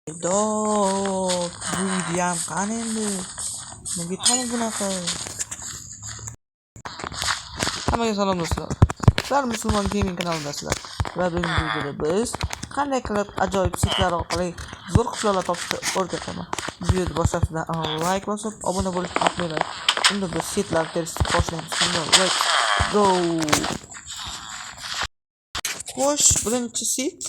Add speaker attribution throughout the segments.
Speaker 1: Dog, videom qani endi? Nega tani bunaqa? Hammaga salom do'stlar. Sizlar Musulmon Gaming kanalidasizlar. Va bugungi videoda biz qanday qilib ajoyib setlar orqali zo'r qushlarni topishni o'rgataman. Videoni boshlashdan avval like bosib, obuna bo'lishni unutmanglar. Unda biz setlar terishni boshlaymiz. Let's go. Xo'sh, birinchi set,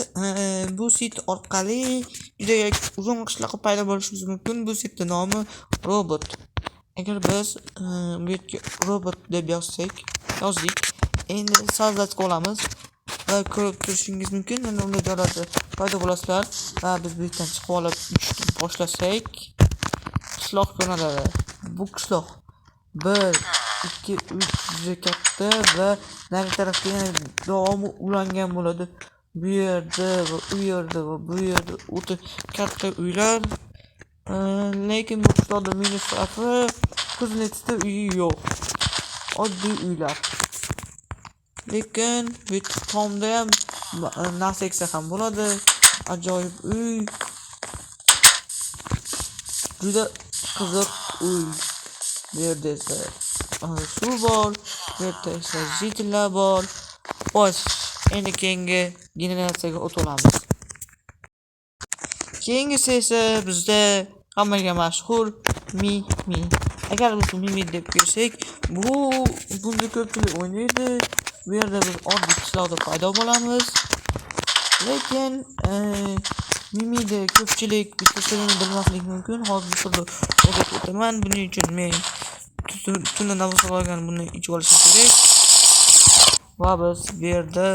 Speaker 1: bu set orqali juda uzun qishloqqa paydo bo'lishimiz mumkin. Bu setning nomi robot. Agar biz bu yerga robot deb yozdik. Endi sozlashga olamiz va ko'rib turishingiz mumkin. Mana unda joylarda paydo bo'lasizlar va biz bu yerdan chiqib olib uchishni boshlasak, qishloq ko'rinadi. Bu qishloq 1, 2, 3 juda katta va nari tarafda yana davomi ulangan bo'ladi. Bu yerda va u yerda va bu yerda o'ta katta uylar. Lekin bu qishloqda minus tarafi kuznetsda uyi yo'q. Oddiy uylar. Lekin bu tomda ham narsa eksa ham bo'ladi. Ajoyib uy. Juda qiziq uy. Bu yerda esa suv bor, bu yerda esa jitillar bor. Xo'sh, endi keyingi generatsiyaga o'tamiz. Keyingisi esa bizda hammaga mashhur Mimi. Agar biz Mimi deb ko'rsak, bunda ko'pchilik o'ynaydi. Bu yerda biz oddiy qishloqda paydo bo'lamiz. Lekin Mimida ko'pchilik bitta sirini bilmasligi mumkin. Hozir sizni o'rgatib o'taman. Buning uchun men tunda nafas olgan buni ichib olishim kerak. Va biz bu yerda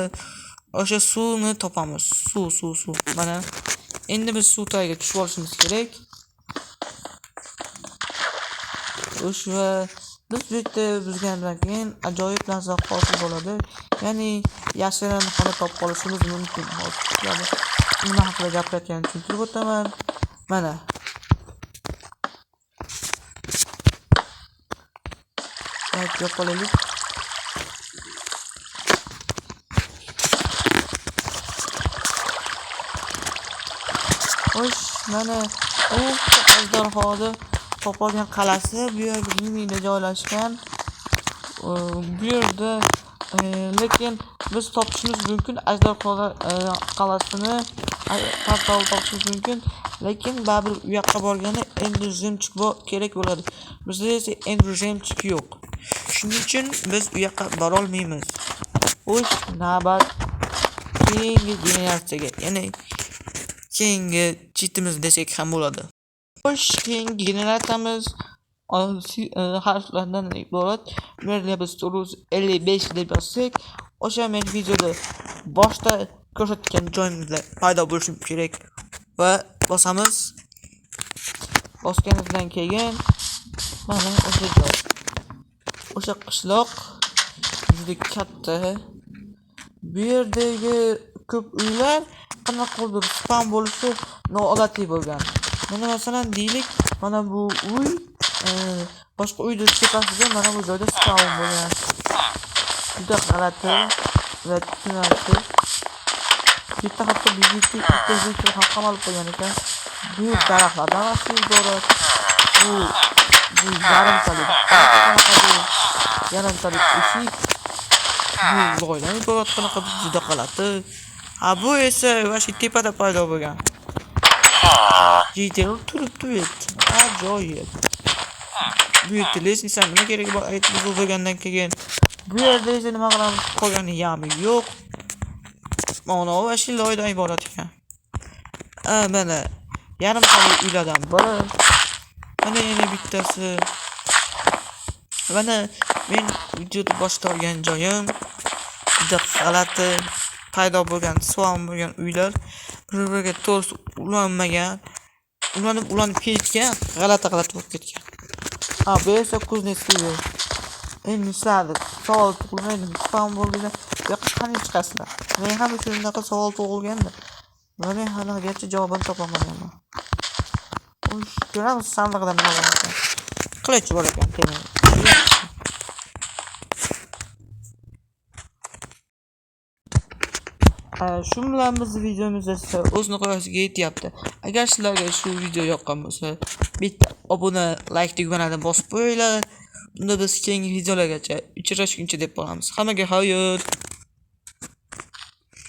Speaker 1: o'sha suvni topamiz. Suv. Mana endi biz suv tagiga tushib olishimiz kerak. O'sha biz bu yerda bizgandan keyin ajoyib narsa hosil bo'ladi. Ya'ni yashirin xona topib qolishimiz mumkin. Hozir nima haqida gapirayotganimni tushuntirib o'taman. Mana qo'yaylik. Xo'sh, mana u ajdarhoda topilgan qalasi bu yerda Mimida joylashgan. Bu yerda lekin biz topishimiz mumkin ajdarhoda qalasini topishimiz mumkin. Lekin baribir u yoqqa borganda endruzemchik kerak bo'ladi. Bizda esa endruzemchik yo'q. Shuning uchun biz u yoqqa bora olmaymiz. Xo'sh, navbat keyingi generatsiyaga, ya'ni keyingi chitimiz desak ham bo'ladi. Xo'sh, keyingi generatsiyamiz harflardan iborat. Bu yerda biz 955 deb yozsak, o'sha men videoda boshda ko'rsatgan joyimizda paydo bo'lishim kerak va bosamiz. Bosganimizdan keyin mana o'sha joy. O'sha qishloq juda katta. Bu yerdagi ko'p uylar qanaqadir spam bo'lishi noodatiy bo'lgan. Mana masalan deylik, mana bu uy boshqa uyda tepasida mana bu joyda spam bo'lgan. Juda g'alati va tushunarsiz. Bitta hatto bizga ikkita ham qamalib qo'ygan ekan. Bu daraxtlardan asli iborat. Bu yarimtalik eshik. Bu loydan iborat qanaqa juda g'alati. Bu esa vashi tepada paydo bo'lgan. Jitel turibdi bu yerda. Ajoyib. Bu yerda lesnisan nima keragi bor aytib bo'lgandan keyin. Bu yerda esa nima qilamiz qolgani yami yo'q. Mana vashi loydan iborat ekan. Mana yarimtalik uylardan biri. Mana yana bittasi. Mana men videoda boshlagan joyim juda g'alati paydo bo'lgan, suvam bo'lgan uylar, bir-biriga to'g'ri ulanmagan, ulanib ketgan, g'alati bo'lib ketgan. Bu esa kuznetsda. Endi sizlar savol tug'ilmaydi, suvam bo'lganda bu yoqqa qanday chiqasizlar? Men ham shunaqa savol tug'ilganda, va men haligacha javobini topolmaganman. Xo'sh, ko'ramiz sandiqda nima bor ekan. Qilich bor ekan, temir. Shu bilan biz videomiz esa o'z nihoyasiga yetyapti. Agar sizlarga shu video yoqqan bo'lsa, bitta obuna, like tugmani bosib qo'yinglar. Bunda biz keyingi videolargacha uchrashguncha deb qolamiz. Hammaga xayr.